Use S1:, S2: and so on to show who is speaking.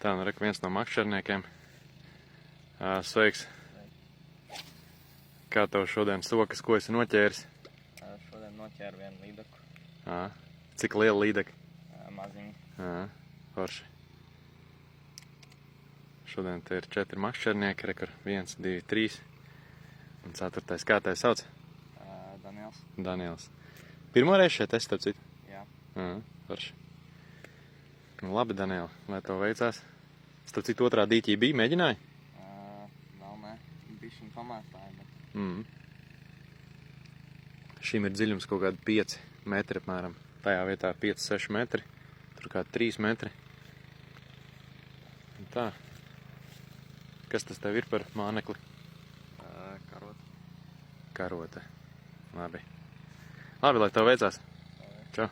S1: Tā, nu reka viens no makšķerniekiem. Sveiks. Kā tev šodien sokas, ko esi noķēris?
S2: Šodien noķēru vienu līdeku.
S1: Cik liela līdeka?
S2: Maziņa.
S1: Forši. Šodien te ir 4 makšķernieki, reka 1, 2, 3 un 4. Kā tevi sauc?
S2: Daniels.
S1: Daniels. Pirmo reizi šeit esi, starp citu?
S2: Jā.
S1: Forši. Nu, labi, Daniela, lai tev veicās. Starp citu, otrā dīķī bija, mēģināji?
S2: Vēl nē, bišķiņ pamētāji, bet...
S1: Šim ir dziļums kaut kādi 5 metri apmēram. Tajā vietā 5-6 metri, tur kādi 3 metri. Un tā. Kas tas tev ir par mānekli?
S2: Karote.
S1: Karote. Labi. Labi, lai tev veicās. Čau.